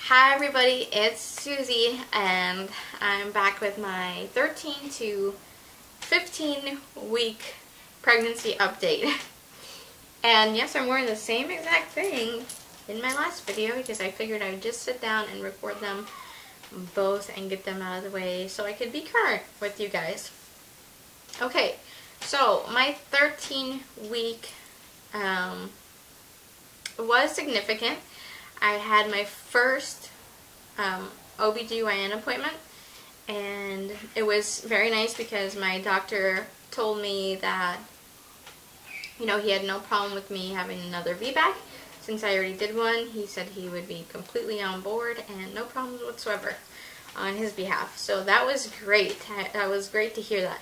Hi everybody, it's Susie and I'm back with my 13 to 15 week pregnancy update. And yes, I'm wearing the same exact thing in my last video because I figured I would just sit down and record them both and get them out of the way so I could be current with you guys. Okay, so my 13 week was significant. I had my first OBGYN appointment, and it was very nice because my doctor told me that, you know, he had no problem with me having another VBAC since I already did one. He said he would be completely on board and no problems whatsoever on his behalf. So that was great. That was great to hear that.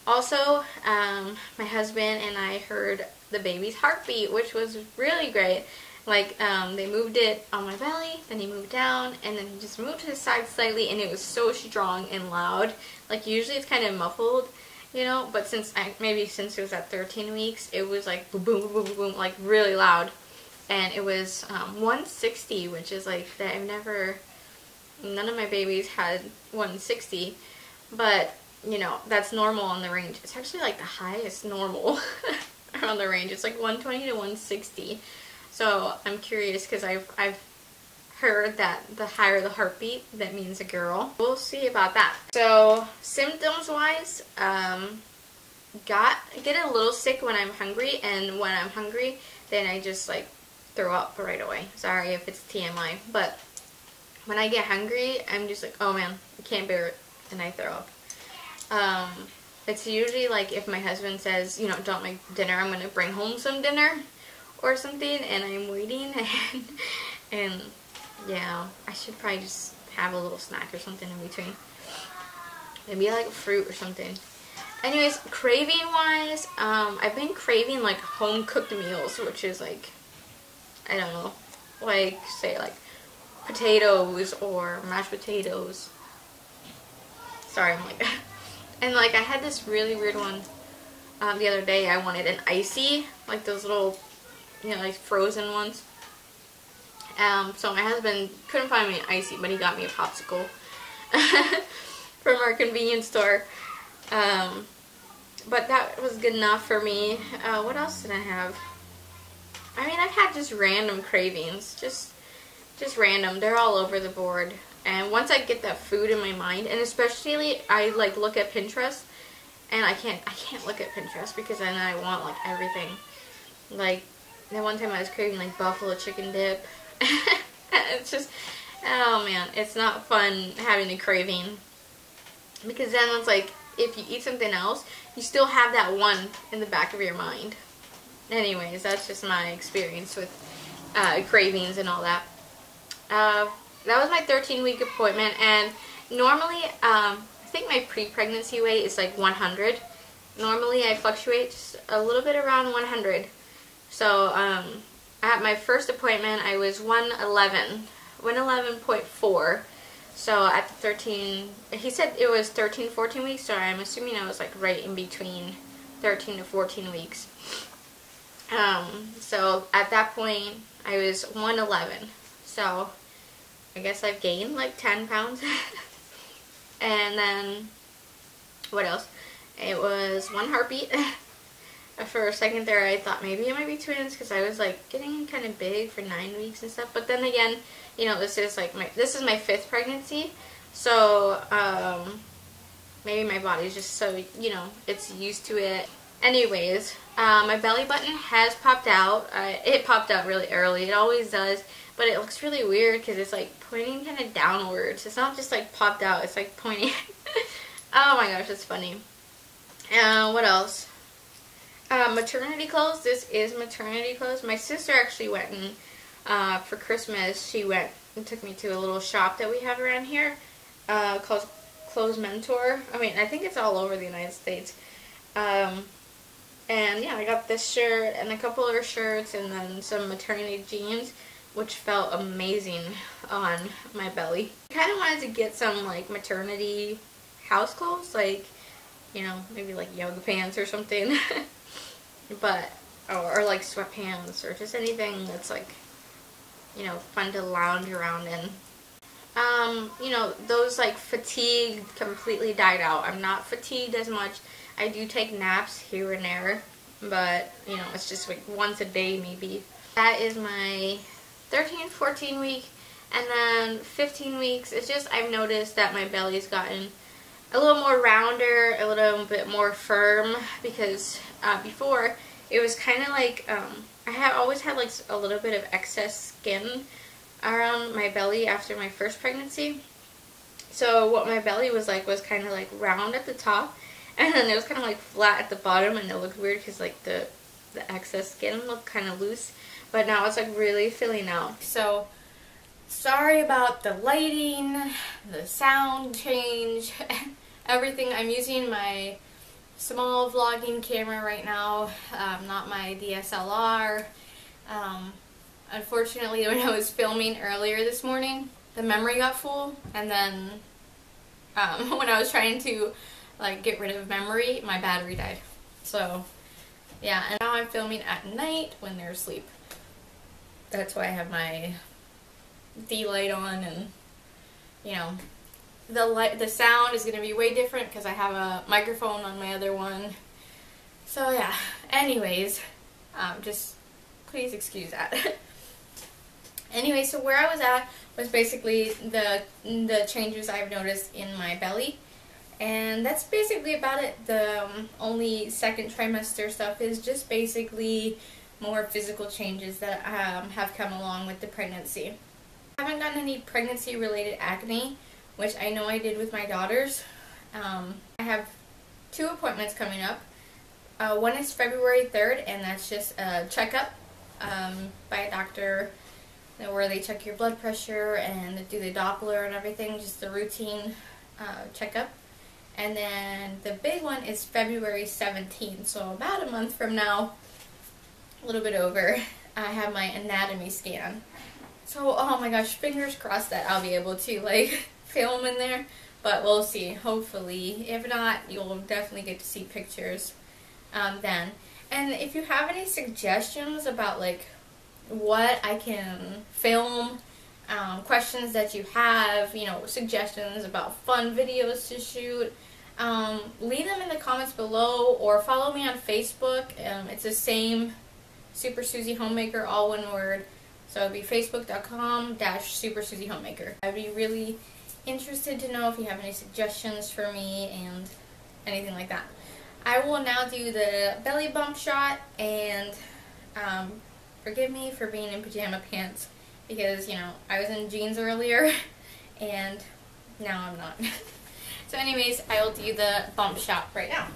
Also, my husband and I heard the baby's heartbeat, which was really great. Like, they moved it on my belly, then he moved down, and then he just moved to the side slightly, and it was so strong and loud. Like, usually it's kind of muffled, you know, but since it was at 13 weeks, it was like boom, boom, boom, boom, boom, like really loud. And it was 160, which is like, that none of my babies had 160, but, you know, that's normal on the range. It's actually like the highest normal on the range. It's like 120 to 160. So I'm curious because I've heard that the higher the heartbeat, that means a girl. We'll see about that. So symptoms wise, get a little sick when I'm hungry, and when I'm hungry, then I just like throw up right away. Sorry if it's TMI, but when I get hungry, I'm just like, oh man, I can't bear it, and I throw up. It's usually like if my husband says, you know, don't make dinner, I'm gonna bring home some dinner or something, and I'm waiting, and yeah, I should probably just have a little snack or something in between. Maybe like fruit or something. Anyways, craving wise, I've been craving like home cooked meals, which is like, I don't know, like say like potatoes or mashed potatoes. Sorry, I'm like, and like I had this really weird one the other day. I wanted an icy, like those little, you know, like frozen ones. So my husband couldn't find me an icy, but he got me a popsicle from our convenience store. But that was good enough for me. What else did I have? I mean, I've had just random cravings, just random. They're all over the board. And once I get that food in my mind, and especially I like look at Pinterest, and I can't look at Pinterest because then I want like everything. Like, that one time I was craving like buffalo chicken dip. It's just, oh man, it's not fun having a craving. Because then it's like, if you eat something else, you still have that one in the back of your mind. Anyways, that's just my experience with cravings and all that. That was my 13-week appointment, and normally, I think my pre-pregnancy weight is like 100. Normally I fluctuate just a little bit around 100. So, at my first appointment, I was 111.4. So, at the 13, he said it was 13, 14 weeks, so I'm assuming I was like right in between 13 to 14 weeks. So, at that point, I was 111. So, I guess I've gained like 10 pounds. And then, what else? It was one heartbeat. For a second there, I thought maybe it might be twins because I was like getting kind of big for 9 weeks and stuff. But then again, you know, this is my 5th pregnancy, so maybe my body's just so, you know, it's used to it. Anyways, my belly button has popped out. It popped out really early. It always does, but it looks really weird because it's like pointing kind of downwards. It's not just like popped out. It's like pointing. Oh my gosh, it's funny. What else? Maternity clothes. This is maternity clothes. My sister actually went and, for Christmas, she went and took me to a little shop that we have around here, called Clothes Mentor. I mean, I think it's all over the United States. And yeah, I got this shirt and a couple other shirts and then some maternity jeans, which felt amazing on my belly. I kind of wanted to get some like maternity house clothes, like, you know, maybe like yoga pants or something. But, or like sweatpants or just anything that's like, you know, fun to lounge around in. you know, those like fatigue completely died out. I'm not fatigued as much. I do take naps here and there, but you know, it's just like once a day maybe. That is my 13, 14 week, and then 15 weeks. It's just I've noticed that my belly's gotten a little more rounder, a little bit more firm, because before it was kind of like I have always had like a little bit of excess skin around my belly after my first pregnancy. So what my belly was like was kind of like round at the top, and then it was kind of like flat at the bottom, and it looked weird because like the excess skin looked kind of loose. But now it's like really filling out. So sorry about the lighting, the sound change, everything. I'm using my small vlogging camera right now, not my DSLR. Unfortunately, when I was filming earlier this morning, the memory got full, and then when I was trying to like get rid of memory, my battery died. So yeah, and now I'm filming at night when they're asleep. That's why I have my D light on, and you know, the sound is going to be way different because I have a microphone on my other one. So yeah, anyways, just please excuse that. Anyway, so where I was at was basically the changes I've noticed in my belly, and that's basically about it. The only second trimester stuff is just basically more physical changes that have come along with the pregnancy. I haven't gotten any pregnancy related acne, which I know I did with my daughters. I have 2 appointments coming up. One is February 3rd, and that's just a checkup by a doctor, where they check your blood pressure and do the Doppler and everything, just a routine checkup. And then the big one is February 17th, so about a month from now, a little bit over, I have my anatomy scan. So, oh my gosh, fingers crossed that I'll be able to like film in there, but we'll see, hopefully. If not, you'll definitely get to see pictures then. And if you have any suggestions about like what I can film, questions that you have, you know, suggestions about fun videos to shoot, leave them in the comments below, or follow me on Facebook. It's the same, Super Susie Homemaker, all one word. So it'd be facebook.com/Super Susie Homemaker. I'd be really interested to know if you have any suggestions for me and anything like that. I will now do the belly bump shot, and forgive me for being in pajama pants because, you know, I was in jeans earlier and now I'm not. So anyways, I will do the bump shot right now.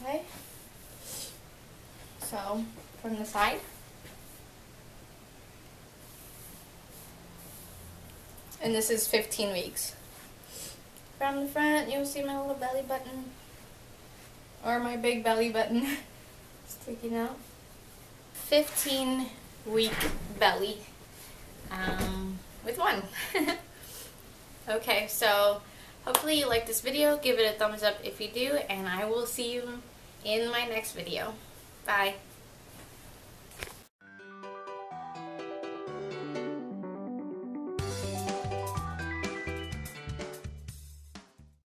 Okay. So, from the side. And this is 15 weeks. From the front, you'll see my little belly button. Or my big belly button sticking out. 15-week belly with one. Okay, so hopefully you like this video. Give it a thumbs up if you do, and I will see you in my next video. Bye.